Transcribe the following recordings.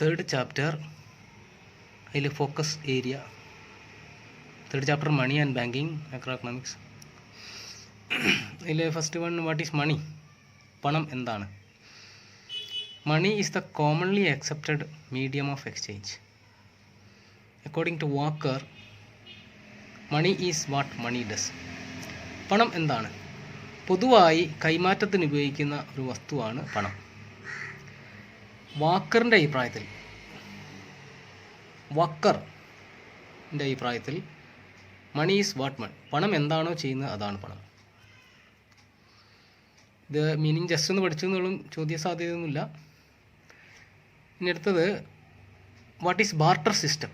Third chapter അതിൽ focus area. Third chapter money and banking macro economics. അതിൽ first one, what is money? പണം എന്താണ്? Money is the commonly accepted medium of exchange. According to Walker, money is what money does. പണം എന്താണ്? പൊതുവായി കൈമാറ്റത്തിന് ഉപയോഗിക്കുന്ന ഒരു വസ്തുവാണ് പണം. വാക്കറിൻ്റെ അഭിപ്രായത്തിൽ മണി ഈസ് വാട്ട് മണി. പണം എന്താണോ ചെയ്യുന്നത് അതാണ് പണം. ഇത് മീനിങ് ജസ്റ്റ് ഒന്ന് പഠിച്ചെന്നുള്ളും ചോദ്യ സാധ്യതയൊന്നുമില്ല. ഇനി അടുത്തത്, what is barter system?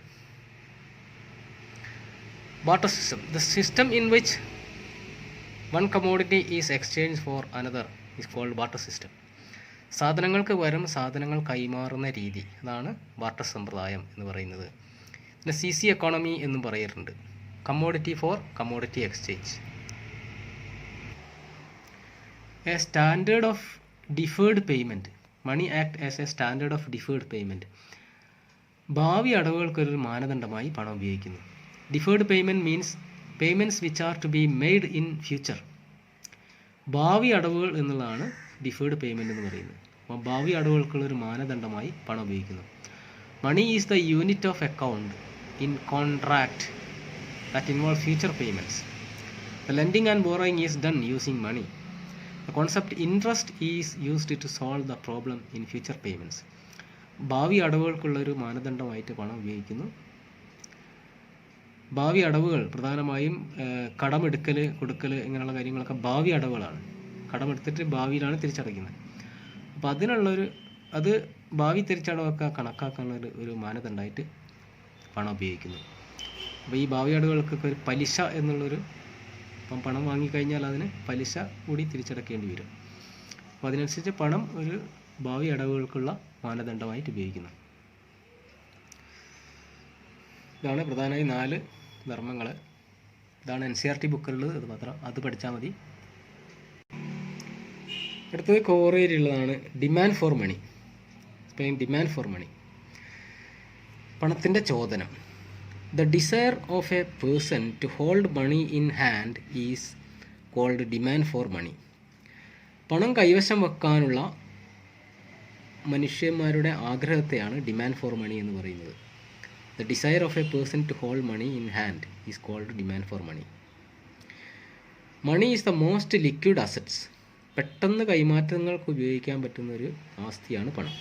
Barter system, the system in which one commodity is exchanged for another is called barter system. സാധനങ്ങൾക്ക് പകരം സാധനങ്ങൾ കൈമാറുന്ന രീതി, അതാണ് ബാർട്ടർ സമ്പ്രദായം എന്ന് പറയുന്നത്. പിന്നെ CC എക്കോണമി എന്നും പറയാറുണ്ട്. Commodity for commodity exchange. A standard of deferred payment. Money act as a standard of deferred payment. ഭാവി അടവുകൾക്കൊരു മാനദണ്ഡമായി പണം ഉപയോഗിക്കുന്നു. Deferred payment means payments which are to be made in future. ഭാവി അടവുകൾ എന്നുള്ളതാണ് ഡിഫേർഡ് പേയ്മെൻറ്റ് എന്ന് പറയുന്നത്. അപ്പോൾ ഭാവി അടവുകൾക്കുള്ളൊരു മാനദണ്ഡമായി പണം ഉപയോഗിക്കുന്നു. Money is the unit of account in contract that involve future payments. The lending and borrowing is done using money. The concept interest is used to solve the problem in future payments. ഭാവി അടവുകൾക്കുള്ളൊരു മാനദണ്ഡമായിട്ട് പണം ഉപയോഗിക്കുന്നു. ഭാവി അടവുകൾ പ്രധാനമായും കടമെടുക്കൽ, കൊടുക്കൽ, ഇങ്ങനെയുള്ള കാര്യങ്ങളൊക്കെ ഭാവി അടവുകളാണ്. കടമെടുത്തിട്ട് ഭാവിയിലാണ് തിരിച്ചടയ്ക്കുന്നത്. അപ്പോൾ അത് ഭാവി തിരിച്ചടവൊക്കെ കണക്കാക്കാനുള്ള ഒരു മാനദണ്ഡമായിട്ട് പണം ഉപയോഗിക്കുന്നു. അപ്പോൾ ഈ ഭാവി അടവുകൾക്കൊക്കെ ഒരു പലിശ എന്നുള്ളൊരു, ഇപ്പം പണം വാങ്ങിക്കഴിഞ്ഞാൽ അതിന് പലിശ കൂടി തിരിച്ചടക്കേണ്ടി വരും. അപ്പോൾ അതിനനുസരിച്ച് പണം ഒരു ഭാവി അടവുകൾക്കുള്ള മാനദണ്ഡമായിട്ട് ഉപയോഗിക്കുന്നു. ഇതാണ് പ്രധാനമായും 4 ധർമ്മങ്ങൾ. ഇതാണ് NCERT ബുക്കിലുള്ളത്. അത് പഠിച്ചാൽ മതി. അടുത്തത് കോറിയയിലുള്ളതാണ് demand for money. Demand for money, പണത്തിൻ്റെ ചോദനം. The desire of a person to hold money in hand is called demand for money. പണം കൈവശം വെക്കാനുള്ള മനുഷ്യന്മാരുടെ ആഗ്രഹത്തെയാണ് ഡിമാൻഡ് ഫോർ മണി എന്ന് പറയുന്നത്. The desire of a person to hold money in hand is called demand for money. Money is the most liquid assets. പെട്ടെന്ന് കൈമാറ്റങ്ങൾക്ക് ഉപയോഗിക്കാൻ പറ്റുന്ന ഒരു ആസ്തിയാണ് പണം.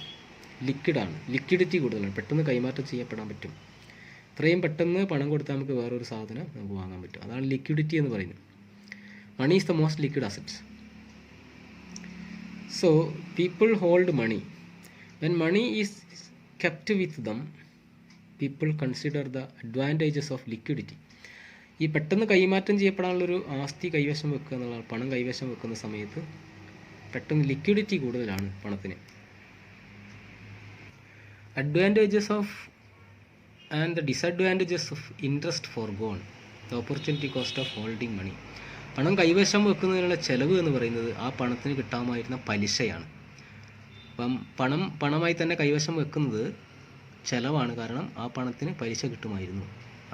ലിക്വിഡാണ്, ലിക്വിഡിറ്റി കൂടുതലാണ്, പെട്ടെന്ന് കൈമാറ്റം ചെയ്യപ്പെടാൻ പറ്റും. ഇത്രയും പെട്ടെന്ന് പണം കൊടുത്താൽ നമുക്ക് വേറൊരു സാധനം നമുക്ക് വാങ്ങാൻ പറ്റും. അതാണ് ലിക്വിഡിറ്റി എന്ന് പറയുന്നത്. Money is the most liquid assets. So people hold money. When money is kept with them, people consider the advantages of liquidity. ഈ പെട്ടെന്ന് കൈമാറ്റം ചെയ്യപ്പെടാനുള്ളൊരു ആസ്തി കൈവശം വെക്കുക എന്നുള്ളതാണ്. പണം കൈവശം വെക്കുന്ന സമയത്ത് പെട്ടെന്ന് ലിക്വിഡിറ്റി കൂടുതലാണ് പണത്തിന്. Advantages of and the disadvantages of interest forgone, the opportunity cost of holding money. പണം കൈവശം വെക്കുന്നതിനുള്ള ചിലവ് എന്ന് പറയുന്നത് ആ പണത്തിന് കിട്ടാമായിരുന്ന പലിശയാണ്. അപ്പം പണമായി തന്നെ കൈവശം വെക്കുന്നത് ചിലവാണ്. കാരണം ആ പണത്തിന് പലിശ കിട്ടുമായിരുന്നു.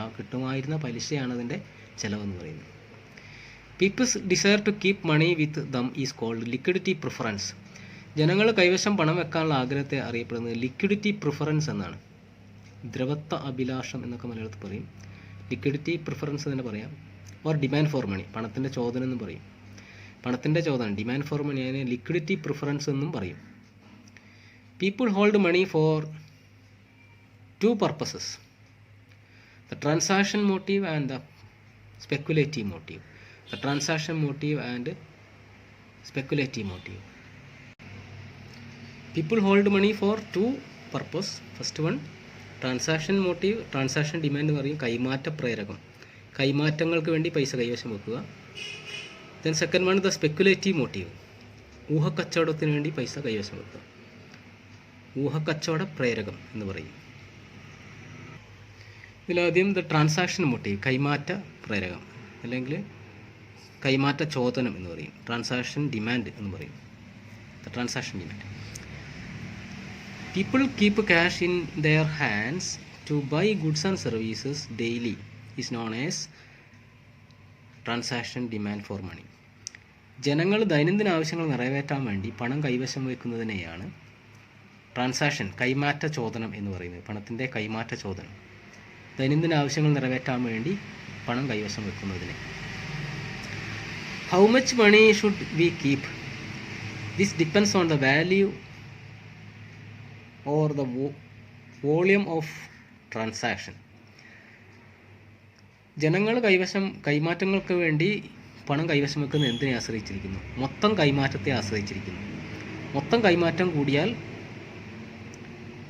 ആ കിട്ടുമായിരുന്ന പലിശയാണ് അതിൻ്റെ ചിലവെന്ന് പറയുന്നത്. People's desire to keep money with them is called liquidity preference. ജനങ്ങൾ കൈവശം പണം വെക്കാനുള്ള ആഗ്രഹത്തെ അറിയപ്പെടുന്നത് ലിക്വിഡിറ്റി പ്രിഫറൻസ് എന്നാണ്. ദ്രവത്വ അഭിലാഷം എന്നൊക്കെ മലയാളത്തിൽ പറയും. ലിക്വിഡിറ്റി പ്രിഫറൻസ് തന്നെ പറയാം. ഓർ ഡിമാൻഡ് ഫോർ മണി, പണത്തിൻ്റെ ചോദന എന്നും പറയും. പണത്തിൻ്റെ ചോദന, ഡിമാൻഡ് ഫോർ മണി, അതിനെ ലിക്വിഡിറ്റി പ്രിഫറൻസ് എന്നും പറയും. People hold money for 2 purposes: the transaction motive and the speculative motive. The transaction motive and speculative motive. People hold money for 2 purposes. First one, transaction motive, transaction demand എന്ന് പറയും, കൈമാറ്റ പ്രേരകം, കൈമാറ്റങ്ങൾക്ക് വേണ്ടി പൈസ കൈവശം വെക്കുക. Then second one, the speculative motive, ഊഹക്കച്ചവടത്തിന് വേണ്ടി പൈസ കൈവശം വെക്കുക, ഊഹക്കച്ചവട പ്രേരകം എന്ന് പറയും. ഇതിലാദ്യം ദ ട്രാൻസാക്ഷൻ മോട്ടീവ്, കൈമാറ്റ പ്രേരകം അല്ലെങ്കിൽ കൈമാറ്റ ചോദനം എന്ന് പറയും. ട്രാൻസാക്ഷൻ ഡിമാൻഡ് എന്ന് പറയും. The transaction demand. People keep cash in their hands to buy goods and services daily is known as transaction demand for money. ജനങ്ങൾ ദൈനംദിന ആവശ്യങ്ങൾ നിറവേറ്റാൻ വേണ്ടി പണം കൈവശം വയ്ക്കുന്നതിനെയാണ് ട്രാൻസാക്ഷൻ കൈമാറ്റ ചോദനം എന്ന് പറയുന്നത്. പണത്തിൻ്റെ കൈമാറ്റ ചോദനം, ദൈനംദിന ആവശ്യങ്ങൾ നിറവേറ്റാൻ വേണ്ടി പണം കൈവശം വെക്കുന്നതിനെ. How much money should we keep? This depends on the value or the volume of transaction. ജനങ്ങൾ കൈമാറ്റങ്ങൾക്ക് വേണ്ടി പണം കൈവശം വെക്കുന്നത് എന്തിനെ ആശ്രയിച്ചിരിക്കുന്നു? മൊത്തം കൈമാറ്റത്തെ ആശ്രയിച്ചിരിക്കുന്നു. മൊത്തം കൈമാറ്റം കൂടിയാൽ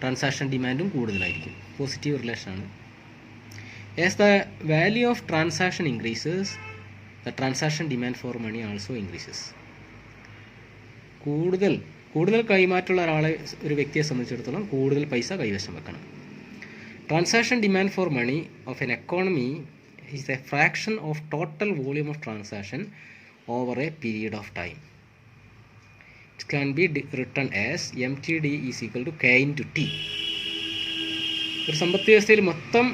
ട്രാൻസാക്ഷൻ ഡിമാൻഡും കൂടുതലായിരിക്കും. പോസിറ്റീവ് റിലേഷനാണ്. As the value of transaction increases, the transaction demand for money also increases. കൂടുതൽ കൈമാറ്റമുള്ള ഒരു വ്യക്തിയെ സംബന്ധിച്ചിടത്തോളം കൂടുതൽ പൈസ കൈവശം വെക്കണം. Transaction demand for money of an economy is a fraction of total volume of transaction over a period of time. It can be written as MTD is equal to K into T. ഒരു സമ്പദ് വ്യവസ്ഥയിൽ മൊത്തം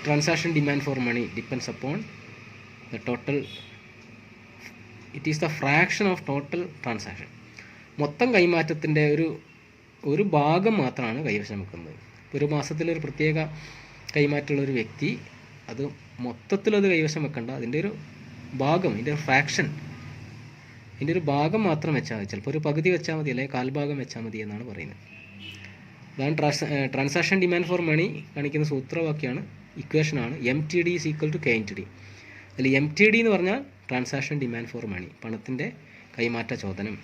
transaction demand for money depends upon the total. It is the fraction of total transaction. മൊത്തം കൈമാറ്റത്തിൻ്റെ ഒരു ഭാഗം മാത്രമാണ് കൈവശം വെക്കുന്നത്. ഒരു മാസത്തിലൊരു പ്രത്യേക കൈമാറ്റമുള്ളൊരു വ്യക്തി അത് മൊത്തത്തിലത് കൈവശം വെക്കണ്ട, അതിൻ്റെ ഒരു ഭാഗം, അതിൻ്റെ ഒരു ഫ്രാക്ഷൻ, അതിൻ്റെ ഒരു ഭാഗം മാത്രം വെച്ചാൽ മതി. ചിലപ്പോൾ ഒരു പകുതി വെച്ചാൽ മതി, അല്ലെങ്കിൽ കാൽഭാഗം വെച്ചാൽ മതി എന്നാണ് പറയുന്നത്. അതാണ് ട്രാൻസാക്ഷൻ ഡിമാൻഡ് ഫോർ മണി കാണിക്കുന്ന സൂത്രവാക്യമാണ്, ഇക്വേഷനാണ് MTD is equal to K into T. അതിൽ MTD എന്ന് പറഞ്ഞാൽ ട്രാൻസാക്ഷൻ ഡിമാൻഡ് ഫോർ മണി, പണത്തിൻ്റെ കൈമാറ്റ ചോദനം.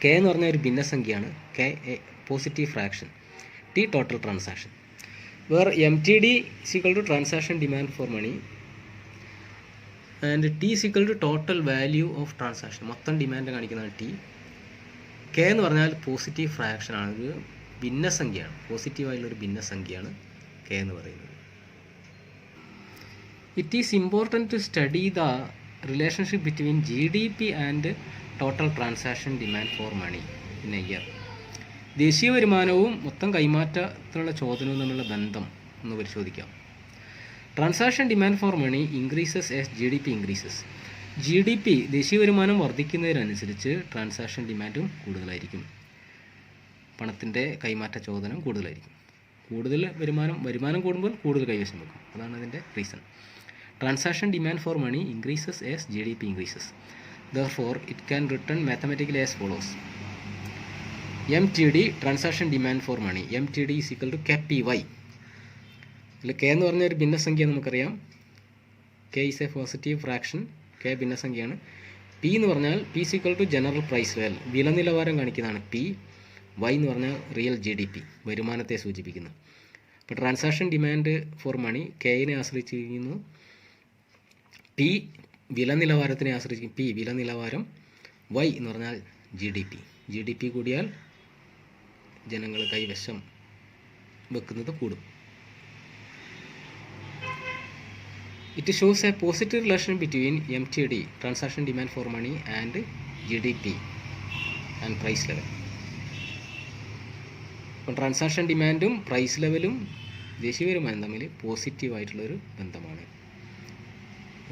K എന്ന് പറഞ്ഞാൽ ഒരു ഭിന്നസംഖ്യയാണ്, K a positive fraction, T total transaction. Where MTD is equal to transaction demand for money and T is equal to total value of transaction. മൊത്തം demand കാണിക്കുന്നതാണ് T. K എന്ന് പറഞ്ഞാൽ പോസിറ്റീവ് ഫ്രാക്ഷനാണ്, ഒരു ഭിന്നസംഖ്യയാണ്, പോസിറ്റീവായിട്ടുള്ളൊരു ഭിന്നസംഖ്യയാണ് K എന്ന് പറയുന്നത്. It is important to study the relationship between GDP and total transaction demand for money in a year. ദേശീയ വരുമാനവും മൊത്തം കൈമാറ്റത്തിനുള്ള ചോദനവും തമ്മിലുള്ള ബന്ധം ഒന്ന് പരിശോധിക്കാം. Transaction demand for money increases as GDP increases. GDP ദേശീയ വരുമാനം വർദ്ധിക്കുന്നതിനനുസരിച്ച് ട്രാൻസാക്ഷൻ ഡിമാൻഡും കൂടുതലായിരിക്കും, പണത്തിൻ്റെ കൈമാറ്റ ചോദനം കൂടുതലായിരിക്കും. കൂടുതൽ വരുമാനം കൂടുമ്പോൾ കൂടുതൽ കൈവശം വെക്കും, അതാണ് അതിൻ്റെ reason. Transaction demand for money increases as GDP increases. Therefore, it can written mathematically as follows. MTD, transaction demand for money. MTD is equal to KPY. ഇതിൽ K എന്ന് പറഞ്ഞ ഒരു ഭിന്നസംഖ്യ നമുക്കറിയാം. K is a positive fraction. K ഭിന്നസംഖ്യയാണ്. P എന്ന് പറഞ്ഞാൽ P is equal to general price level. വില നിലവാരം കാണിക്കുന്നതാണ് P. Y എന്ന് പറഞ്ഞാൽ റിയൽ GDP, വരുമാനത്തെ സൂചിപ്പിക്കുന്നു. അപ്പോൾ ട്രാൻസാക്ഷൻ ഡിമാൻഡ് ഫോർ മണി Kനെ ആശ്രയിച്ചിരിക്കുന്നു. P വില നിലവാരത്തിനെ ആശ്രയിക്കും, P വില നിലവാരം. Y എന്ന് പറഞ്ഞാൽ GDP കൂടിയാൽ ജനങ്ങൾ കൈവശം വെക്കുന്നത് കൂടും. It shows a positive relation between MTD transaction demand for money and GDP and price level. അപ്പം ട്രാൻസാക്ഷൻ ഡിമാൻഡും പ്രൈസ് ലെവലും ദേശീയ വരുമാനം തമ്മിൽ പോസിറ്റീവായിട്ടുള്ളൊരു ബന്ധമാണ്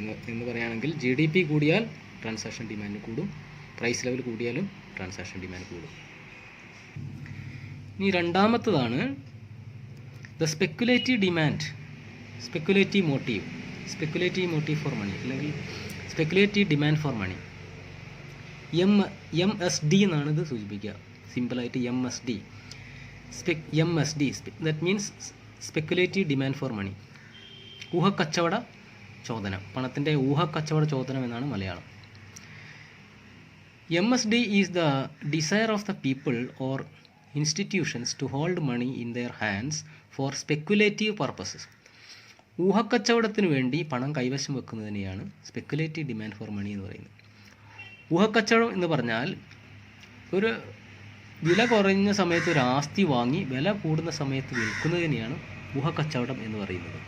എന്ന് പറയുകയാണെങ്കിൽ GDP കൂടിയാൽ ട്രാൻസാക്ഷൻ ഡിമാൻഡ് കൂടും, പ്രൈസ് ലെവൽ കൂടിയാലും ട്രാൻസാക്ഷൻ ഡിമാൻഡ് കൂടും. ഇനി രണ്ടാമത്തതാണ് the speculative demand, speculative motive for money, അല്ലെങ്കിൽ speculative demand for money. MSD എന്നാണ് ഇത് സൂചിപ്പിക്കുക, സിമ്പിളായിട്ട് MSD. That means speculative demand for money, ഊഹക്കച്ചവട ചോദനം, പണത്തിൻ്റെ ഊഹക്കച്ചവട ചോദനം എന്നാണ് Malayalam. MSD is the desire of the people or institutions to hold money in their hands for speculative purposes. ഊഹക്കച്ചവടത്തിന് വേണ്ടി പണം കൈവശം വെക്കുന്നതിനെയാണ് സ്പെക്കുലേറ്റീവ് ഡിമാൻഡ് ഫോർ മണി എന്ന് പറയുന്നത്. ഊഹക്കച്ചവടം എന്ന് പറഞ്ഞാൽ ഒരു വില കുറഞ്ഞ സമയത്ത് ഒരു ആസ്തി വാങ്ങി വില കൂടുന്ന സമയത്ത് വിൽക്കുന്നതിനെയാണ് ഊഹക്കച്ചവടം എന്ന് പറയുന്നത്.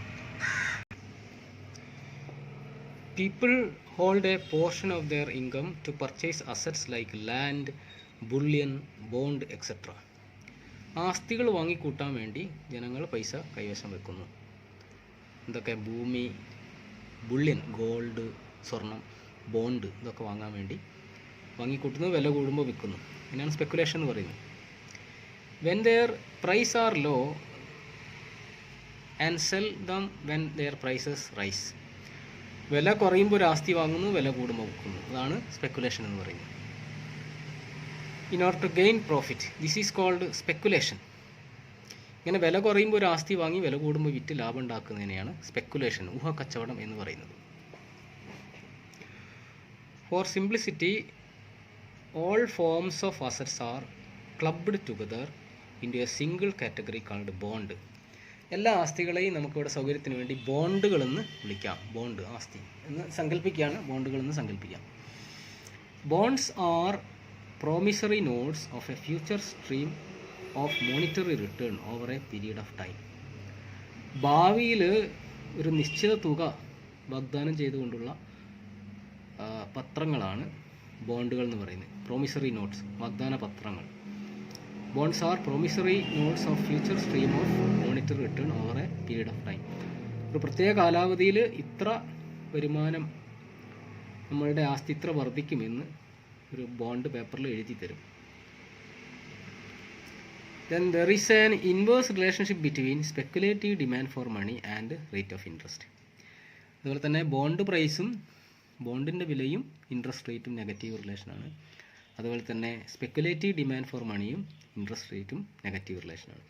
People hold a portion of their income to purchase assets like land, bullion, bond etcetera. ആസ്തികൾ വാങ്ങിക്കൂട്ടാൻ വേണ്ടി ജനങ്ങൾ പൈസ കൈവശം വെക്കുന്നു. എന്തൊക്കെ? ഭൂമി, ബുള്ളിയൻ, ഗോൾഡ്, സ്വർണം, ബോണ്ട്, ഇതൊക്കെ വാങ്ങാൻ വേണ്ടി വാങ്ങിക്കൂട്ടുന്നു, വില കൂടുമ്പോൾ വിൽക്കുന്നു. ഇതിനാണ് സ്പെക്കുലേഷൻ എന്ന് പറയുന്നത്. When their price are low and sell them when their prices rise. വില കുറയുമ്പോൾ ഒരു ആസ്തി വാങ്ങുന്നു, വില കൂടുമ്പോൾ വിൽക്കുന്നു. അതാണ് സ്പെക്കുലേഷൻ എന്ന് പറയുന്നത്. In order to gain profit, this is called speculation. ഇങ്ങനെ വില കുറയുമ്പോൾ ഒരു ആസ്തി വാങ്ങി വില കൂടുമ്പോൾ വിറ്റ് ലാഭം ഉണ്ടാക്കുന്നതിനെയാണ് സ്പെക്കുലേഷൻ, ഊഹക്കച്ചവടം എന്ന് പറയുന്നത്. For simplicity, all forms of assets are clubbed together in a single category called bond. എല്ലാ ആസ്തികളെയും നമുക്കിവിടെ സൗകര്യത്തിന് വേണ്ടി ബോണ്ടുകളെന്ന് വിളിക്കാം. ബോണ്ട്, ആസ്തി എന്ന് സങ്കല്പിക്കുകയാണ്, ബോണ്ടുകളെന്ന് സങ്കല്പിക്കാം. Bonds are promissory notes of a future stream of monetary return over a period of time. ഭാവിയിൽ ഒരു നിശ്ചിത തുക വാഗ്ദാനം ചെയ്തുകൊണ്ടുള്ള പത്രങ്ങളാണ് ബോണ്ടുകൾ എന്ന് പറയുന്നത്. പ്രോമിസറി നോട്ട്സ്, വാഗ്ദാന പത്രങ്ങൾ. Bonds are promissory notes of future stream of monetary return over a period of time. ഒരു പ്രത്യേക കാലാവധിയിൽ ഇത്ര വരുമാനം, നമ്മളുടെ ആസ്തി ഇത്ര വർദ്ധിക്കുമെന്ന് ഒരു ബോണ്ട് പേപ്പറിൽ എഴുതി തരും. Then there is an inverse relationship between speculative demand for money and rate of interest. അതുപോലെ തന്നെ ബോണ്ട് പ്രൈസും ബോണ്ടിൻ്റെ വിലയും ഇൻട്രസ്റ്റ് റേറ്റും നെഗറ്റീവ് റിലേഷനാണ്. അതുപോലെ തന്നെ സ്പെക്കുലേറ്റീവ് ഡിമാൻഡ് ഫോർ മണിയും ഇൻട്രസ്റ്റ് റേറ്റും നെഗറ്റീവ് റിലേഷനാണ്.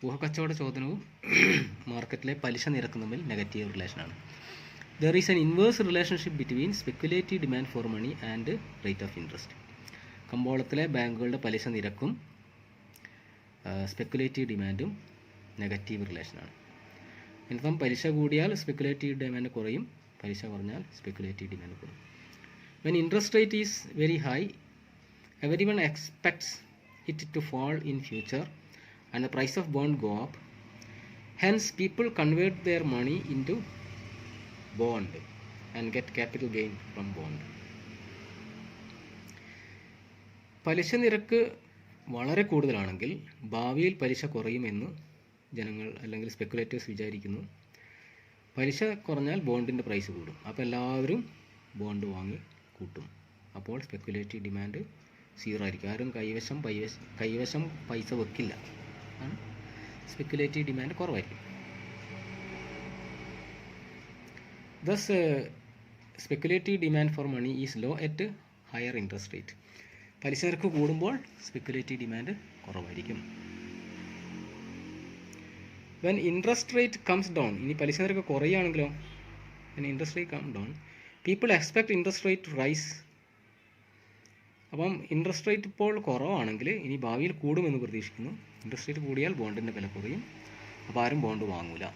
ഊഹക്കച്ചവട ചോദനവും മാർക്കറ്റിലെ പലിശ നിരക്കും തമ്മിൽ negative റിലേഷനാണ്. There is an inverse relationship between speculative demand for money and rate of interest. കമ്പോളത്തിലെ ബാങ്കുകളുടെ പലിശ നിരക്കും സ്പെക്കുലേറ്റീവ് ഡിമാൻഡും നെഗറ്റീവ് റിലേഷനാണ്. ഇപ്പം പലിശ കൂടിയാൽ സ്പെക്കുലേറ്റീവ് ഡിമാൻഡ് കുറയും, പലിശ കുറഞ്ഞാൽ സ്പെക്കുലേറ്റീവ് ഡിമാൻഡ് കുറയും. When interest rate is very high, everyone expects it to fall in future and the price of bond go up. Hence people convert their money into bond and get capital gain from bond. പലിശ നിരക്ക് വളരെ കൂടുതലാണെങ്കിൽ ഭാവിയിൽ പലിശ കുറയുമെന്ന് ജനങ്ങൾ അല്ലെങ്കിൽ speculators വിചാരിക്കുന്നു. പലിശ കുറഞ്ഞാൽ ബോണ്ടിൻ്റെ പ്രൈസ് കൂടും. അപ്പോൾ എല്ലാവരും ബോണ്ട് വാങ്ങി കൂട്ടും. അപ്പോൾ സ്പെക്കുലേറ്റീവ് ഡിമാൻഡ് സീറോ ആയിരിക്കും. ആരും കൈവശം പൈസ വെക്കില്ല. സ്പെക്കുലേറ്റീവ് ഡിമാൻഡ് കുറവായിരിക്കും. Thus, speculative demand for money is low at higher interest rate. പലിശ നിരക്ക് കൂടുമ്പോൾ സ്പെക്കുലേറ്റീവ് ഡിമാൻഡ് കുറവായിരിക്കും. When interest rate comes down, ഇനി പലിശ നിരക്ക് കുറയുകയാണെങ്കിലോ, when interest rate comes down, people expect interest rate to rise. അപ്പം interest rate ഇപ്പോൾ കുറവാണെങ്കിൽ ഇനി ഭാവിയിൽ കൂടുമെന്ന് പ്രതീക്ഷിക്കുന്നു. ഇൻട്രസ്റ്റ് റേറ്റ് കൂടിയാൽ ബോണ്ടിൻ്റെ വില കുറയും. അപ്പോൾ ആരും ബോണ്ട് വാങ്ങൂല.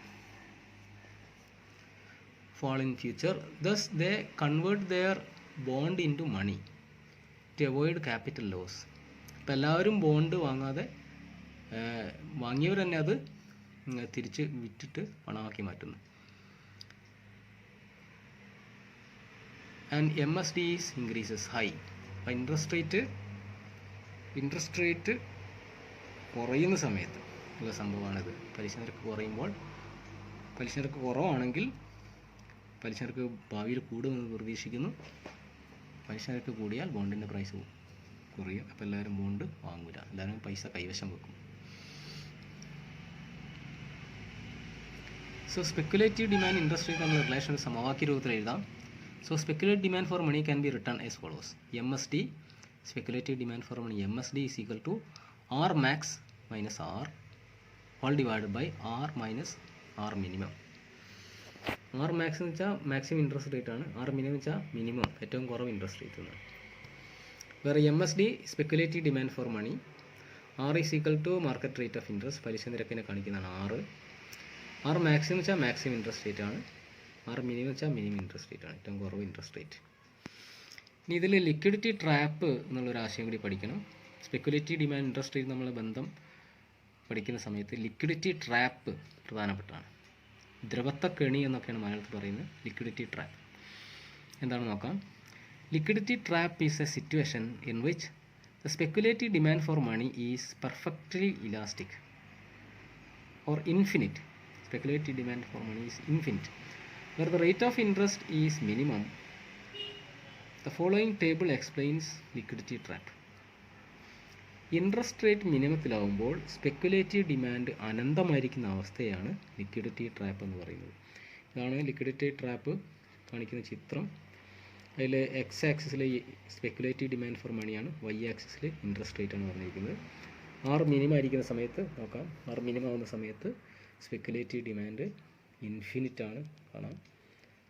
Fall in future, thus they convert their bond into money to avoid capital loss. അപ്പോൾ എല്ലാവരും ബോണ്ട് വാങ്ങാതെ വാങ്ങിയവർ തന്നെ അത് തിരിച്ച് വിറ്റിട്ട് പണമാക്കി മാറ്റുന്നു. And MSD increases high. അപ്പോൾ ഇൻട്രസ്റ്റ് റേറ്റ് കുറയുന്ന സമയത്ത് ഉള്ള സംഭവമാണിത്. പലിശ നിരക്ക് കുറയുമ്പോൾ, പലിശ നിരക്ക് കുറവാണെങ്കിൽ പലിശ നിരക്ക് ഭാവിയിൽ കൂടുമെന്ന് പ്രതീക്ഷിക്കുന്നു. പലിശ നിരക്ക് കൂടിയാൽ ബോണ്ടിൻ്റെ പ്രൈസ് കുറയും. അപ്പോൾ എല്ലാവരും ബോണ്ട് വാങ്ങില്ല, എല്ലാവരും പൈസ കൈവശം വെക്കും. So speculative demand interest rate നമ്മൾ റിലേഷൻ സമവാക്യ രൂപത്തിൽ എഴുതാം. So speculative demand for money can be return as follows. MSD, speculative demand for money, MSD is equal to R max minus R all divided by R minus R minimum. R max എന്ന് വെച്ചാൽ maximum interest rate ആണ്. R minimum വെച്ചാൽ minimum, ഏറ്റവും കുറവ് interest rate ആണ്. വേറെ MSD, speculative demand for money, R is equal to market rate of interest, പലിശ നിരക്കിനെ കാണിക്കുന്നതാണ് R. R മാക്സിമം വെച്ചാൽ മാക്സിമം ഇൻട്രസ്റ്റ് റേറ്റ് ആണ്. R മിനിമം വെച്ചാൽ മിനിമം ഇൻട്രസ്റ്റ് റേറ്റ് ആണ്, ഏറ്റവും കുറവ് ഇൻട്രസ്റ്റ് റേറ്റ്. ഇനി ഇതിൽ ലിക്വിഡിറ്റി ട്രാപ്പ് എന്നുള്ളൊരു ആശയം കൂടി പഠിക്കണം. സ്പെക്കുലേറ്റീവ് ഡിമാൻഡ് ഇൻട്രസ്റ്റ് റേറ്റ് നമ്മളെ ബന്ധം പഠിക്കുന്ന സമയത്ത് ലിക്വിഡിറ്റി ട്രാപ്പ് പ്രധാനപ്പെട്ടാണ്. ദ്രവത്വ കെണി എന്നൊക്കെയാണ് മലയാളത്തിൽ പറയുന്നത്. ലിക്വിഡിറ്റി ട്രാപ്പ് എന്താണെന്ന് നോക്കാം. Liquidity trap is a situation in which the speculative demand for money is perfectly elastic or infinite. Speculative demand for money is infinite, where the rate of interest is minimum. The following table explains liquidity trap. Interest rate മിനിമത്തിലാവുമ്പോൾ speculative demand അനന്തമായിരിക്കുന്ന അവസ്ഥയാണ് liquidity trap എന്ന് പറയുന്നത്. ഇതാണ് liquidity trap കാണിക്കുന്ന ചിത്രം. അതിൽ X ആക്സിസിൽ സ്പെക്കുലേറ്റീവ് ഡിമാൻഡ് ഫോർ മണിയാണ്, വൈ ആക്സിസിൽ ഇൻട്രസ്റ്റ് റേറ്റ് ആണ് പറഞ്ഞിരിക്കുന്നത്. ആർ മിനിമം ആയിരിക്കുന്ന സമയത്ത് നോക്കാം, ആർ മിനിമം ആവുന്ന സമയത്ത് സ്പെക്കുലേറ്റീവ് ഡിമാൻഡ് ഇൻഫിനിറ്റ് ആണ് കാണാം.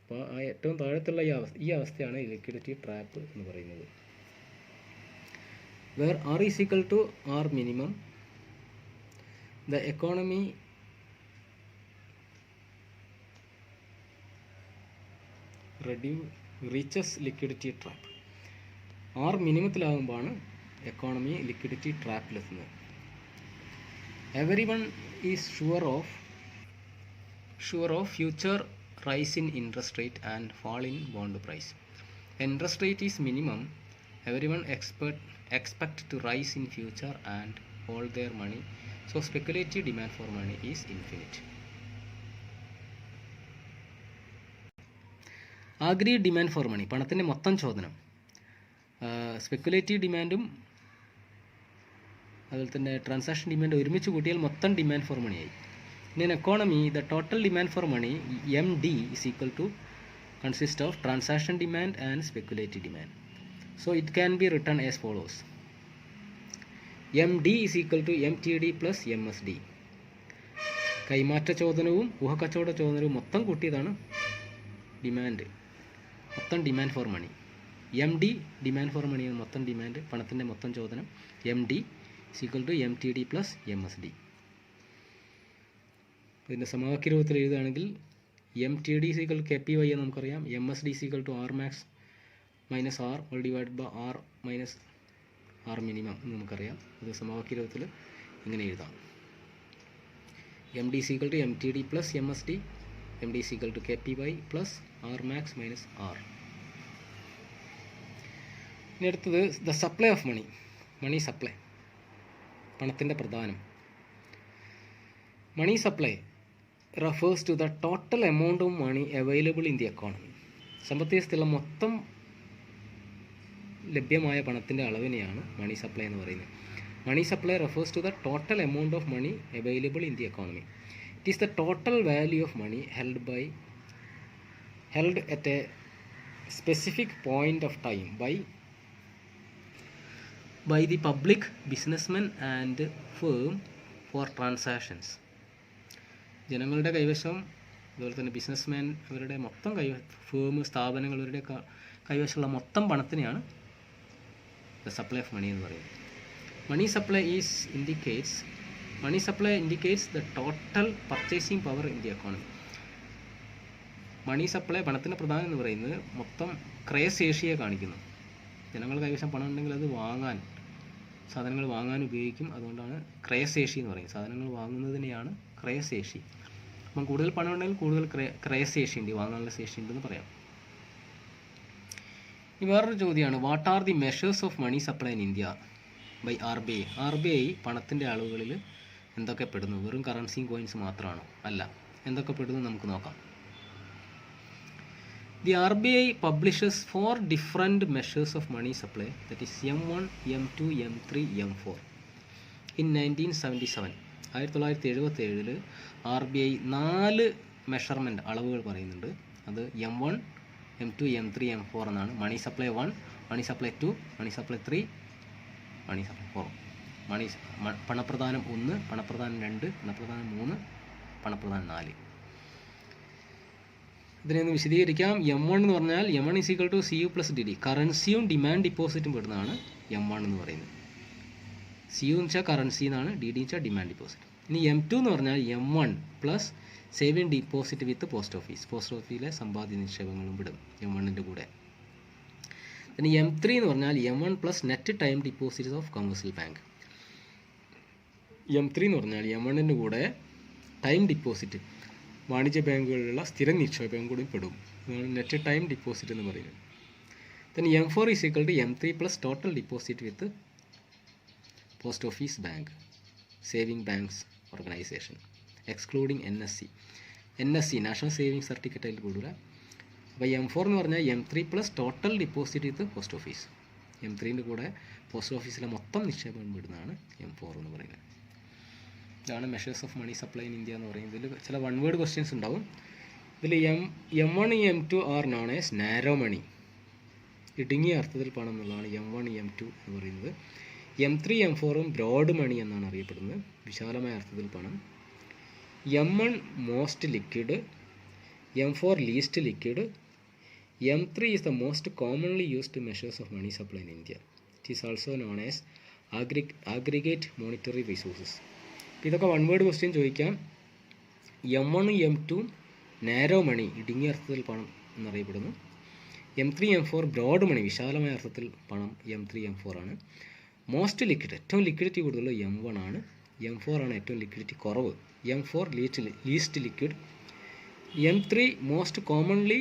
അപ്പോൾ ആ ഏറ്റവും താഴത്തുള്ള ഈ അവസ്ഥയാണ് ലിക്വിഡിറ്റി ട്രാപ്പ് എന്ന് പറയുന്നത്. Where R is equal to R minimum, the economy reaches liquidity trap. R മിനിമത്തിലാകുമ്പോഴാണ് എക്കോണമി ലിക്വിഡിറ്റി ട്രാപ്പിലെത്തുന്നത്. Everyone is sure of future rise in interest rate and fall in bond price. Interest rate is minimum. Everyone expect to rise in future and hold their money, so speculative demand for money is infinite. Aggregate demand for money, പണത്തിൻ്റെ മൊത്തം ചോദനം. Speculative ഡിമാൻഡും അതുപോലെ തന്നെ transaction demand ഒരുമിച്ച് കൂട്ടിയാൽ മൊത്തം demand for മണി ആയി. In economy, the total demand for money, MD, is equal to consist of transaction demand and speculative demand. So it can be written as follows. MD is equal to MTD plus MSD. കൈമാറ്റ ചോദനവും ഊഹക്കച്ചവട ചോദനവും മൊത്തം കൂട്ടിയതാണ് demand, മൊത്തം demand for money. MD demand for മണിയാണ് മൊത്തം demand, പണത്തിൻ്റെ മൊത്തം ചോദനം. MD is equal to MTD plus MSD. ഇതിൻ്റെ സമവാക്യ രൂപത്തിൽ എഴുതുകയാണെങ്കിൽ MTD is equal to KPY എന്ന് നമുക്കറിയാം. MSD is equal to R max minus R all divided by R minus R minimum എന്ന് നമുക്കറിയാം. ഇത് സമവാക്യ രൂപത്തിൽ ഇങ്ങനെ എഴുതാം. MD is equal to MTD plus MSD, MD is equal to KPY plus R max minus R. ഇനി അടുത്തത് the supply of money, money supply, പണത്തിൻ്റെ പ്രധാനം. Money supply refers to the total amount of money available in the economy. സമ്പദ് വ്യവസ്ഥയിലുള്ള മൊത്തം ലഭ്യമായ പണത്തിൻ്റെ അളവിനെയാണ് മണി supply എന്ന് പറയുന്നത്. Money supply refers to the total amount of money available in the economy. It is the total value of money held at a specific point of time by the public, businessmen and firm for transactions. ജനങ്ങളുടെ കൈവശം അതുപോലെ തന്നെ businessman അവരുടെ മൊത്തം firm, സ്ഥാപനങ്ങൾ അവരുടെ കൈവശമുള്ള മൊത്തം പണത്തിനെയാണ് ദ സപ്ലൈ ഓഫ് മണി എന്ന് പറയുന്നത്. Money supply indicates the total purchasing power in the economy. Money supply, പണത്തിൻ്റെ പ്രധാനം എന്ന് പറയുന്നത് മൊത്തം ക്രയശേഷിയെ കാണിക്കുന്നു. ജനങ്ങൾ കൈവശം പണം ഉണ്ടെങ്കിൽ അത് സാധനങ്ങൾ വാങ്ങാൻ ഉപയോഗിക്കും. അതുകൊണ്ടാണ് ക്രയശേഷി എന്ന് പറയുന്നത്. സാധനങ്ങൾ വാങ്ങുന്നതിനെയാണ് ക്രയശേഷി. അപ്പം കൂടുതൽ പണം ഉണ്ടെങ്കിൽ കൂടുതൽ ക്രയശേഷി ഉണ്ട്, വാങ്ങാനുള്ള ശേഷി ഉണ്ടെന്ന് പറയാം. ഇനി വേറൊരു ചോദ്യമാണ്, what are the measures of money supply in India by RBI? RBI പണത്തിൻ്റെ അളവുകളിൽ എന്തൊക്കെ പെടുന്നു? വെറും കറൻസിയും കോയിൻസ് മാത്രമാണോ? അല്ല, എന്തൊക്കെ പെടുന്നു നമുക്ക് നോക്കാം. The RBI publishes 4 different measures of money supply, that is M1, M2, M3, M4 in 1977. 1977 RBI 4 measurement അളവുകൾ പറയുന്നുണ്ട്. അത് M1, M2, M3, M4 എന്നാണ്. Money supply 1, money supply 2, money supply 3, money supply 4. പണപ്രധാനം 1, പണപ്രധാനം 2, പണപ്രധാനം 3, പണപ്രധാനം 4. ഇതിനെ ഒന്ന് വിശദീകരിക്കാം. M1 എന്ന് പറഞ്ഞാൽ M1 is equal to CU plus DD. കറൻസിയും ഡിമാൻഡ് ഡിപ്പോസിറ്റും പെടുന്നതാണ് M1 എന്ന് പറയുന്നത്. CU എന്ന് വെച്ചാൽ കറൻസി എന്നാണ്, DD എന്ന് വെച്ചാൽ ഡിമാൻഡ് ഡിപ്പോസിറ്റ്. ഇനി M2 എന്ന് പറഞ്ഞാൽ M1 plus saving deposit with post ഓഫീസിലെ സമ്പാദ്യ നിക്ഷേപങ്ങളും വിടും M1ൻ്റെ കൂടെ. പിന്നെ M3 എന്ന് പറഞ്ഞാൽ M1 plus net time deposits of commercial bank. M3 എന്ന് പറഞ്ഞാൽ M1ൻ്റെ കൂടെ ടൈം ഡിപ്പോസിറ്റ്, വാണിജ്യ ബാങ്കുകളിലുള്ള സ്ഥിര നിക്ഷേപം കൂടി പെടും. ഇതാണ് നെറ്റ് ടൈം ഡിപ്പോസിറ്റ് എന്ന് പറയുന്നത്. Then M4 is equal to M3 plus total deposit with post office bank, saving banks organization, excluding NSC. NSC national saving certificate അതിൽ കൂടില്ല. അപ്പോൾ M4 എന്ന് പറഞ്ഞാൽ M3 plus total deposit with post office. M3ൻ്റെ കൂടെ post ഓഫീസിലെ മൊത്തം നിക്ഷേപം വിടുന്നതാണ് M4 എന്ന് പറയുന്നത്. ഇതാണ് measures of money supply in India എന്ന് പറയുന്നത്. ഇതിൽ ചില വൺ വേർഡ് ക്വസ്റ്റ്യൻസ് ഉണ്ടാവും. ഇതിൽ M1 M2 are known as narrow money, ഇടുങ്ങിയ അർത്ഥത്തിൽ പണം എന്നുള്ളതാണ് M1 M2 എന്ന് പറയുന്നത്. M3 M4 ബ്രോഡ് മണി എന്നാണ് അറിയപ്പെടുന്നത്, വിശാലമായ അർത്ഥത്തിൽ പണം. M1 most liquid, M4 least liquid, M3 is the most commonly used measures of money supply in India. It is also known as aggregate monetary resources. ഇതൊക്കെ one word question ചോദിക്കാം. M1 M2 narrow money, ഇടുങ്ങിയ അർത്ഥത്തിൽ പണം എന്നറിയപ്പെടുന്നു. M3 M4 broad മണി, വിശാലമായ അർത്ഥത്തിൽ പണം M3 M4 ആണ്. മോസ്റ്റ് ലിക്വിഡ്, ഏറ്റവും ലിക്വിഡിറ്റി കൂടുതലുള്ള M1 ആണ്. M4 ആണ് ഏറ്റവും ലിക്വിഡിറ്റി കുറവ്. M4 least liquid. M3 most commonly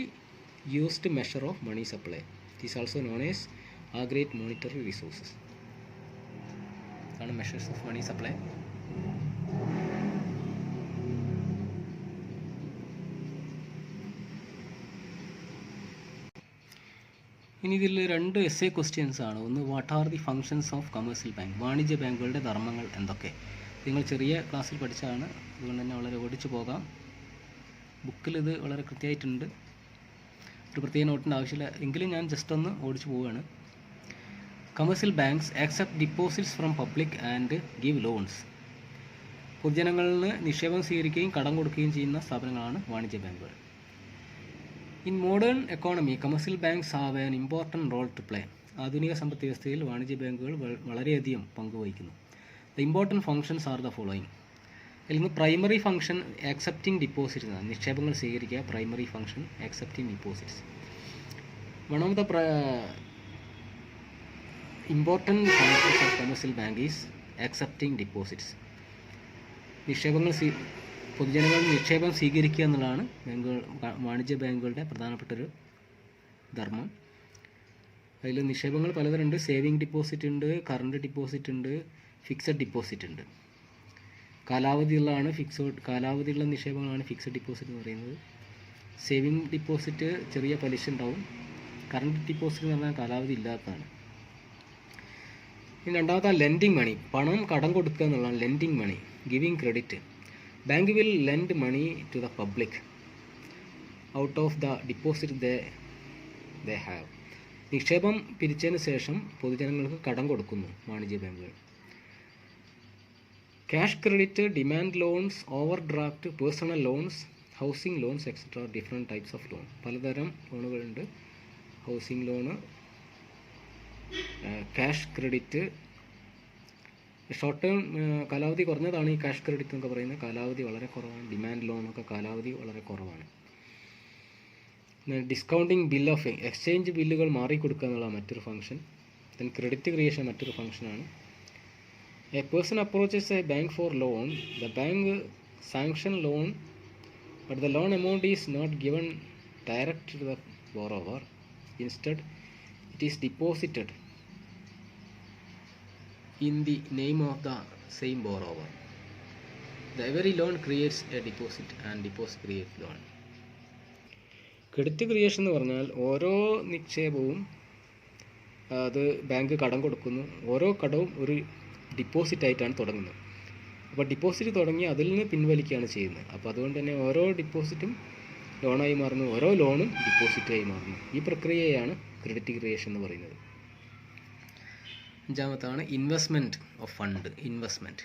used measure of money supply. It is also known as aggregate monetary resources. ആണ് മെഷേഴ്സ് ഓഫ് മണി സപ്ലൈ. ഇനി ഇതിൽ രണ്ട് എസ് എ ക്വസ്റ്റ്യൻസ് ആണ്. ഒന്ന്, what are the functions of commercial bank, വാണിജ്യ ബാങ്കുകളുടെ ധർമ്മങ്ങൾ എന്തൊക്കെ? നിങ്ങൾ ചെറിയ ക്ലാസ്സിൽ പഠിച്ചതാണ്, അതുകൊണ്ട് തന്നെ വളരെ ഓടിച്ചു പോകാം. ബുക്കിൽ ഇത് വളരെ കൃത്യമായിട്ടുണ്ട്, ഒരു പ്രത്യേക നോട്ടിൻ്റെ ആവശ്യമില്ല, എങ്കിലും ഞാൻ ജസ്റ്റ് ഒന്ന് ഓടിച്ചു പോവുകയാണ്. Commercial banks accept deposits from public and give loans. പൊതുജനങ്ങളിൽ നിന്ന് നിക്ഷേപം സ്വീകരിക്കുകയും കടം കൊടുക്കുകയും ചെയ്യുന്ന സ്ഥാപനങ്ങളാണ് വാണിജ്യ ബാങ്കുകൾ. In modern economy commercial banks have an important role to play. ആധുനിക സമ്പദ് വ്യവസ്ഥയിൽ വാണിജ്യ ബാങ്കുകൾ വളരെയധികം പങ്കുവഹിക്കുന്നു. The important functions are the following. ഇതിൽ നിന്ന് പ്രൈമറി ഫങ്ഷൻ ആക്സെപ്റ്റിംഗ് ഡിപ്പോസിറ്റ്സ് ആണ്, നിക്ഷേപങ്ങൾ സ്വീകരിക്കുക. Primary function accepting deposits. One of the important functions of commercial bank is accepting deposits. പൊതുജനങ്ങൾ നിക്ഷേപം സ്വീകരിക്കുക എന്നുള്ളതാണ് വാണിജ്യ ബാങ്കുകളുടെ പ്രധാനപ്പെട്ടൊരു ധർമ്മം. അതിൽ നിക്ഷേപങ്ങൾ പലതരമുണ്ട്. സേവിങ് ഡിപ്പോസിറ്റ് ഉണ്ട്, കറണ്ട് ഡിപ്പോസിറ്റ് ഉണ്ട്, ഫിക്സഡ് ഡിപ്പോസിറ്റ് ഉണ്ട്. കാലാവധിയുള്ള നിക്ഷേപങ്ങളാണ് ഫിക്സഡ് ഡിപ്പോസിറ്റ് എന്ന് പറയുന്നത്. സേവിങ് ഡിപ്പോസിറ്റ് ചെറിയ പലിശ ഉണ്ടാവും. കറണ്ട് ഡിപ്പോസിറ്റ് എന്ന് പറഞ്ഞാൽ കാലാവധി ഇല്ലാത്തതാണ്. ഇനി രണ്ടാമത്തെ ലെൻഡിങ് മണി, പണം കടം കൊടുക്കുക എന്നുള്ളതാണ് lending money. Giving credit, bank will lend money to the public out of the deposit they have. നിക്ഷേപം പിരിച്ചതിന് ശേഷം പൊതുജനങ്ങൾക്ക് കടം കൊടുക്കുന്നു വാണിജ്യ ബാങ്കുകൾ. Cash credit, demand loans, overdraft, personal loans, housing loans etcetera. Different types of loan, പലതരം ലോണുകളുണ്ട്. Housing loan, cash credit, short term കാലാവധി കുറഞ്ഞതാണ് ഈ ക്യാഷ് ക്രെഡിറ്റ് എന്നൊക്കെ പറയുന്നത്. കാലാവധി വളരെ കുറവാണ്. ഡിമാൻഡ് ലോണൊക്കെ കാലാവധി വളരെ കുറവാണ്. ഡിസ്കൗണ്ടിങ് ബിൽ ഓഫ് എക്സ്ചേഞ്ച് ബില്ലുകൾ മാറിക്കൊടുക്കുക എന്നുള്ള മറ്റൊരു ഫംഗ്ഷൻ. ദെൻ ക്രെഡിറ്റ് ക്രിയേഷൻ മറ്റൊരു ഫംഗ്ഷനാണ്. A person approaches a bank for loan. The bank sanction loan but the loan amount is not given direct to the borrower. Instead it is deposited in the name of the same borrower. The every loan creates a deposit and deposit creates loan. Credit creation എന്ന് പറഞ്ഞാൽ ഓരോ നിക്ഷേപവും അത് bank കടം കൊടുക്കുന്നു. ഓരോ കടവും ഒരു ഡിപ്പോസിറ്റ് ആയിട്ടാണ് തുടങ്ങുന്നത്. അപ്പോൾ ഡിപ്പോസിറ്റ് തുടങ്ങി അതിൽ നിന്ന് പിൻവലിക്കുകയാണ് ചെയ്യുന്നത്. അപ്പോൾ അതുകൊണ്ട് തന്നെ ഓരോ ഡിപ്പോസിറ്റും ലോണായി മാറുന്നു, ഓരോ ലോണും ഡിപ്പോസിറ്റായി മാറുന്നു. ഈ പ്രക്രിയയാണ് ക്രെഡിറ്റ് ക്രിയേഷൻ എന്ന് പറയുന്നത്. അഞ്ചാമത്താണ് investment of fund. Investment,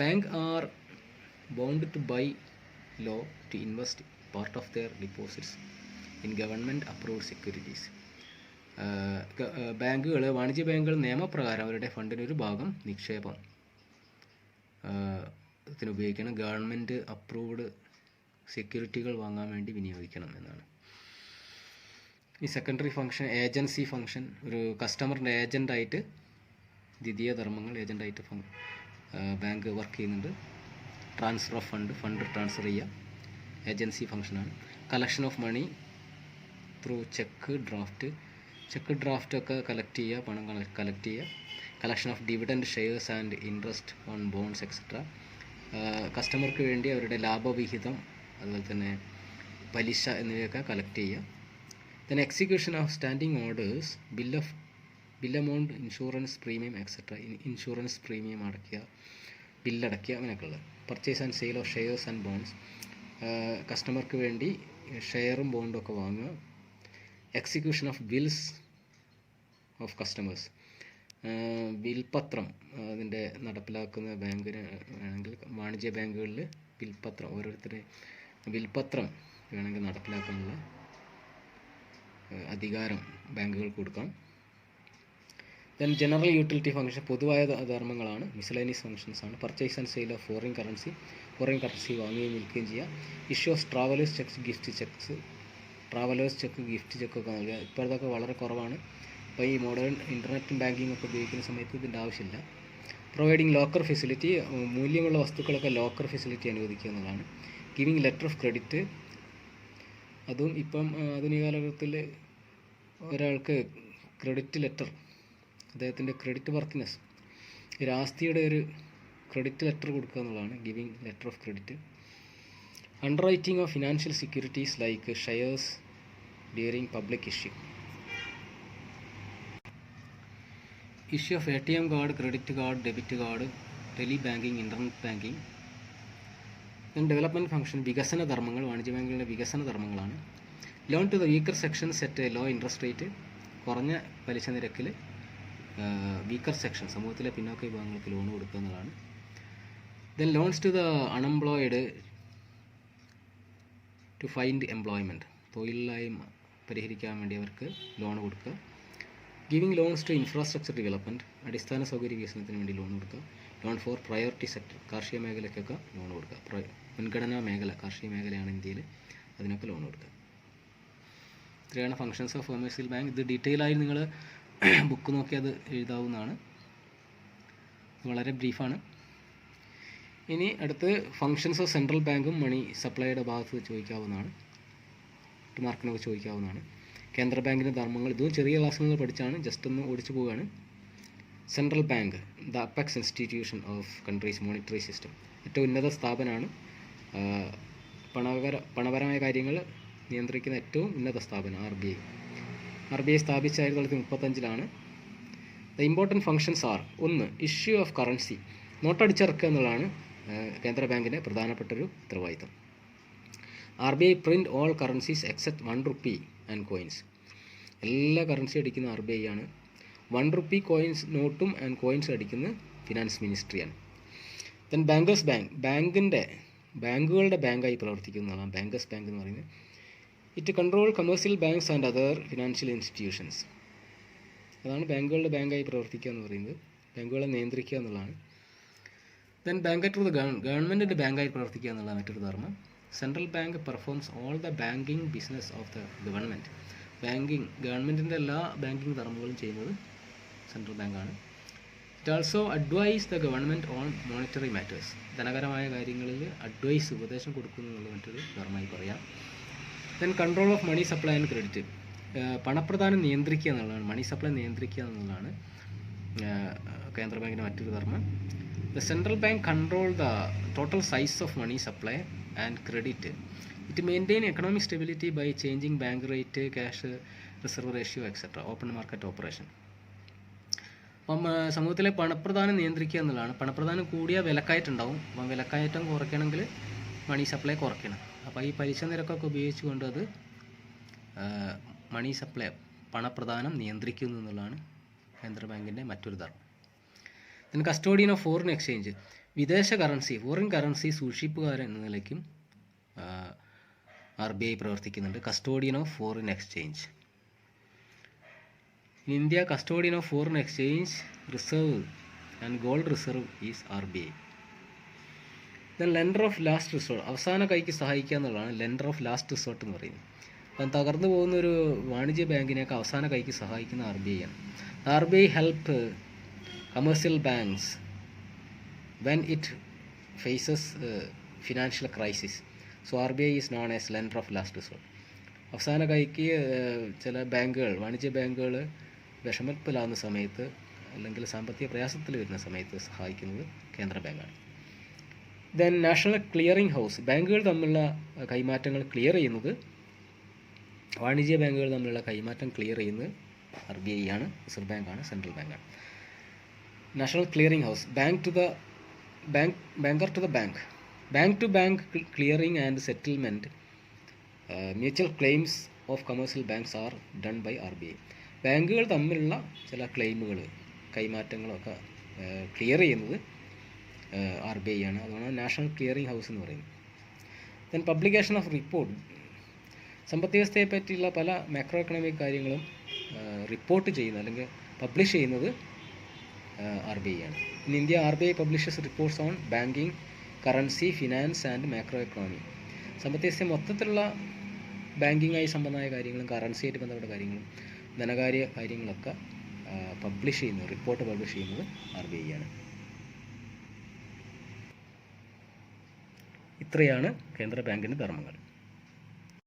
bank are bound to by law to invest part of their deposits in government approved securities. ബാങ്കുകൾ, വാണിജ്യ ബാങ്കുകൾ നിയമപ്രകാരം അവരുടെ ഫണ്ടിനൊരു ഭാഗം നിക്ഷേപം ത്തിന് ഉപയോഗിക്കണം. ഗവൺമെൻറ് അപ്രൂവ്ഡ് സെക്യൂരിറ്റികൾ വാങ്ങാൻ വേണ്ടി വിനിയോഗിക്കണം എന്നാണ്. ഈ സെക്കൻഡറി ഫംഗ്ഷൻ ഏജൻസി ഫംഗ്ഷൻ, ഒരു കസ്റ്റമറിൻ്റെ ഏജൻ്റായിട്ട് ദ്വിതീയ ധർമ്മങ്ങൾ ഏജൻ്റായിട്ട് ബാങ്ക് വർക്ക് ചെയ്യുന്നുണ്ട്. ട്രാൻസ്ഫർ ഓഫ് ഫണ്ട് ട്രാൻസ്ഫർ ചെയ്യുക ഏജൻസി ഫംഗ്ഷനാണ്. Collection of money through cheque, draft, cheque ഡ്രാഫ്റ്റൊക്കെ കളക്ട് ചെയ്യുക, പണം കളക്ട് ചെയ്യുക. Collection of dividend shares and interest on bonds etcetera. കസ്റ്റമർക്ക് വേണ്ടി അവരുടെ ലാഭവിഹിതം, അതുപോലെ തന്നെ പലിശ എന്നിവയൊക്കെ കളക്ട് ചെയ്യുക. Then execution of standing orders, bill amount, insurance premium etcetera. Insurance premium അടയ്ക്കുക, ബില്ലടയ്ക്കുക, അങ്ങനെയൊക്കെ ഉള്ളത്. Purchase and sale of shares and bonds, കസ്റ്റമർക്ക് വേണ്ടി ഷെയറും ബോണ്ടും ഒക്കെ വാങ്ങുക. Execution of bills of customers, വിൽപത്രം അതിൻ്റെ നടപ്പിലാക്കുന്ന ബാങ്കിന് വേണമെങ്കിൽ വാണിജ്യ ബാങ്കുകളിൽ വിൽപത്രം, ഓരോരുത്തരെ വിൽപത്രം വേണമെങ്കിൽ നടപ്പിലാക്കാനുള്ള അധികാരം ബാങ്കുകൾക്ക് കൊടുക്കാം. ദെൻ ജനറൽ യൂട്ടിലിറ്റി ഫംഗ്ഷൻ, പൊതുവായ ധർമ്മങ്ങളാണ്. മിസലേനിയസ് ഫംഗ്ഷൻസ് ആണ്. Purchase and sale of foreign currency വാങ്ങുകയും വിൽക്കുകയും ചെയ്യുക. Issue of travellers cheques, gift cheques, travellers cheque, gift ചെക്കൊക്കെ നൽകുക. ഇപ്പോൾ ഇതൊക്കെ വളരെ കുറവാണ്. അപ്പോൾ ഈ മോഡേൺ ഇൻ്റർനെറ്റും ബാങ്കിങ് ഒക്കെ ഉപയോഗിക്കുന്ന സമയത്ത് ഇതിൻ്റെ ആവശ്യമില്ല. പ്രൊവൈഡിങ് ലോക്കർ ഫെസിലിറ്റി, മൂല്യമുള്ള വസ്തുക്കളൊക്കെ ലോക്കർ ഫെസിലിറ്റി അനുവദിക്കുക എന്നുള്ളതാണ്. ഗിവിങ് ലെറ്റർ ഓഫ് ക്രെഡിറ്റ്, അതും ഇപ്പം ആധുനിക കാലഘട്ടത്തിൽ ഒരാൾക്ക് ക്രെഡിറ്റ് ലെറ്റർ, അദ്ദേഹത്തിൻ്റെ ക്രെഡിറ്റ് വർത്തിനെസ്, ഒരു ആസ്തിയുടെ ഒരു ക്രെഡിറ്റ് ലെറ്റർ കൊടുക്കുക എന്നുള്ളതാണ് giving letter of credit. Under writing of financial securities like shares during public issue. Issue of ATM card, credit card, debit card, tele banking, internet banking. Then development function, വികസന ധർമ്മങ്ങൾ, വാണിജ്യ ബാങ്കുകളുടെ വികസന ധർമ്മങ്ങളാണ്. Loan to the weaker sections at low interest rate, കുറഞ്ഞ പലിശ നിരക്കിൽ weaker section, സമൂഹത്തിലെ പിന്നോക്ക വിഭാഗങ്ങൾക്ക് ലോൺ കൊടുക്കുക എന്നതാണ്. Then loans to the unemployed to find employment, തൊഴിലില്ലായ്മ പരിഹരിക്കാൻ വേണ്ടി അവർക്ക് ലോൺ കൊടുക്കുക. Giving loans to infrastructure development, അടിസ്ഥാന സൗകര്യ വികസനത്തിന് വേണ്ടി ലോൺ കൊടുക്കുക. ലോൺ ഫോർ പ്രയോറിറ്റി സെക്ടർ, കാർഷിക മേഖലയ്ക്കൊക്കെ ലോൺ കൊടുക്കുക. മുൻഗണനാ മേഖല കാർഷിക മേഖലയാണ് ഇന്ത്യയിൽ, അതിനൊക്കെ ലോൺ കൊടുക്കുക. ഇത്രയാണ് ഫങ്ഷൻസ് ഓഫ് കൊമേഴ്സ്യൽ ബാങ്ക്. ഇത് ഡീറ്റെയിൽ ആയി നിങ്ങൾ ബുക്ക് നോക്കി അത് എഴുതാവുന്നതാണ്. വളരെ ബ്രീഫാണ്. ഇനി അടുത്ത് ഫങ്ഷൻസ് ഓഫ് സെൻട്രൽ ബാങ്കും മണി സപ്ലൈയുടെ ഭാഗത്ത് ചോദിക്കാവുന്നതാണ്, മാർക്കിനൊക്കെ ചോദിക്കാവുന്നതാണ്. കേന്ദ്ര ബാങ്കിൻ്റെ ധർമ്മങ്ങൾ, ഇതും ചെറിയ ക്ലാസ്സുകൾ പഠിച്ചാണ്, ജസ്റ്റ് ഒന്ന് ഓടിച്ചു പോവുകയാണ്. Central bank, the apex institution of countries monetary system, ഏറ്റവും ഉന്നത സ്ഥാപനമാണ്. പണപരമായ കാര്യങ്ങൾ നിയന്ത്രിക്കുന്ന ഏറ്റവും ഉന്നത സ്ഥാപനം RBI. RBI സ്ഥാപിച്ച 1935 ദ ഇമ്പോർട്ടൻറ്റ് ഫങ്ഷൻസ് ആർ, ഒന്ന് ഇഷ്യൂ ഓഫ് കറൻസി, നോട്ടടിച്ചിറക്കുക എന്നുള്ളതാണ് കേന്ദ്ര ബാങ്കിൻ്റെ പ്രധാനപ്പെട്ടൊരു ഉത്തരവാദിത്തം. RBI print all currencies except ₹1 and coins, എല്ലാ കറൻസി അടിക്കുന്ന RBI ആണ്. ₹1 കോയിൻസ്, നോട്ടും ആൻഡ് കോയിൻസ് അടിക്കുന്ന ഫിനാൻസ് മിനിസ്ട്രിയാണ്. ദെൻ ബാങ്കേഴ്സ് ബാങ്ക്, ബാങ്കുകളുടെ ബാങ്കായി പ്രവർത്തിക്കുന്നതാണ് ബാങ്കേഴ്സ് ബാങ്ക് എന്ന് പറയുന്നത്. It control commercial banks and other financial institutions, അതാണ് ബാങ്കുകളുടെ ബാങ്കായി പ്രവർത്തിക്കുക എന്ന് പറയുന്നത്, ബാങ്കുകളെ നിയന്ത്രിക്കുക എന്നുള്ളതാണ്. ദെൻ ബാങ്ക് ടു ദ ഗവൺമെൻറ്റിൻ്റെ ബാങ്കായി പ്രവർത്തിക്കുക എന്നുള്ള മറ്റൊരു ധർമ്മം. Central bank performs all the banking business of the government, ഗവൺമെൻറ്റിൻ്റെ എല്ലാ ബാങ്കിങ് ധർമ്മങ്ങളും ചെയ്യുന്നത് സെൻട്രൽ ബാങ്കാണ്. It also advise the government on monetary matters, ധനകരമായ കാര്യങ്ങളിൽ ഉപദേശം കൊടുക്കുന്നു എന്നുള്ള മറ്റൊരു ധർമ്മമായി പറയാം. Then control of money supply and credit, പണപ്രദാനം നിയന്ത്രിക്കുക എന്നുള്ളതാണ്, മണി സപ്ലൈ നിയന്ത്രിക്കുക എന്നുള്ളതാണ് കേന്ദ്ര ബാങ്കിൻ്റെ മറ്റൊരു ധർമ്മം. The central bank control the total size of money supply and credit. It maintain economic stability by changing bank rate, cash reserve ratio etcetera, open market operation. അപ്പം സമൂഹത്തിലെ പണപ്രദാനം നിയന്ത്രിക്കുക എന്നുള്ളതാണ്. പണപ്രദാനം കൂടിയ വിലക്കയറ്റുണ്ടാവും, അപ്പം വിലക്കയറ്റം കുറയ്ക്കണമെങ്കിൽ മണി സപ്ലൈ കുറയ്ക്കണം. അപ്പോൾ ഈ പലിശ നിരക്കൊക്കെ ഉപയോഗിച്ചുകൊണ്ട് അത് മണി സപ്ലൈ, പണപ്രദാനം നിയന്ത്രിക്കുന്നു എന്നുള്ളതാണ് കേന്ദ്ര ബാങ്കിൻ്റെ മറ്റൊരു ധർമ്മം. then custodian of foreign exchange, വിദേശ കറൻസി, ഫോറിൻ കറൻസി സൂക്ഷിപ്പുകാരൻ എന്ന നിലയ്ക്കും RBI പ്രവർത്തിക്കുന്നുണ്ട്. Custodian of foreign exchange in India, custodian of foreign exchange reserve and gold reserve is RBI. Then lender of last resort, അവസാന കൈക്ക് സഹായിക്കുക എന്നുള്ളതാണ് ലെൻഡർ ഓഫ് ലാസ്റ്റ് റിസോർട്ട് എന്ന് പറയുന്നത്. അപ്പം തകർന്നു പോകുന്ന ഒരു വാണിജ്യ ബാങ്കിനെയൊക്കെ അവസാന കൈക്ക് സഹായിക്കുന്ന RBI ആണ്. RBI help commercial banks when it faces financial crisis. So RBI is known as lender of last resort. അവസാന കൈക്ക് ചില ബാങ്കുകൾ, വാണിജ്യ ബാങ്കുകൾ വിഷമത്തിലാകുന്ന സമയത്ത് അല്ലെങ്കിൽ സാമ്പത്തിക പ്രയാസത്തിൽ വരുന്ന സമയത്ത് സഹായിക്കുന്നത് കേന്ദ്ര ബാങ്കാണ്. ദെൻ നാഷണൽ ക്ലിയറിംഗ് ഹൗസ്, ബാങ്കുകൾ തമ്മിലുള്ള കൈമാറ്റങ്ങൾ ക്ലിയർ ചെയ്യുന്നത്, വാണിജ്യ ബാങ്കുകൾ തമ്മിലുള്ള കൈമാറ്റം ക്ലിയർ ചെയ്യുന്നത് RBI ആണ്, റിസർവ് ബാങ്കാണ്, സെൻട്രൽ ബാങ്കാണ്. National clearing house, banker to the bank, bank to bank clearing and settlement mutual claims of commercial banks are done by RBI. ബാങ്കുകൾ തമ്മിലുള്ള ചില ക്ലെയിമുകൾ, കൈമാറ്റങ്ങളൊക്കെ ക്ലിയർ ചെയ്യുന്നത് RBI ആണ്. അതാണ് നാഷണൽ ക്ലിയറിംഗ് ഹൗസ് എന്ന് പറയുന്നത്. ദെൻ പബ്ലിക്കേഷൻ ഓഫ് റിപ്പോർട്ട്, സമ്പദ് വ്യവസ്ഥയെ പറ്റിയുള്ള പല മാക്രോ എക്കണോമിക് കാര്യങ്ങളും റിപ്പോർട്ട് ചെയ്യുന്നത് അല്ലെങ്കിൽ പബ്ലിഷ് ചെയ്യുന്നത് RBI ആണ്. In India RBI publishes reports on banking, currency, finance and macro economy. സമ്പദ് വ്യവസ്ഥ മൊത്തത്തിലുള്ള ബാങ്കിങ്ങായി സംബന്ധമായ കാര്യങ്ങളും കറൻസിയായിട്ട് ബന്ധപ്പെട്ട കാര്യങ്ങളും ധനകാര്യ കാര്യങ്ങളൊക്കെ പബ്ലിഷ് ചെയ്യുന്നത്, റിപ്പോർട്ട് പബ്ലിഷ് ചെയ്യുന്നത് RBI ആണ്. ഇത്രയാണ് കേന്ദ്ര ബാങ്കിൻ്റെ ധർമ്മങ്ങൾ.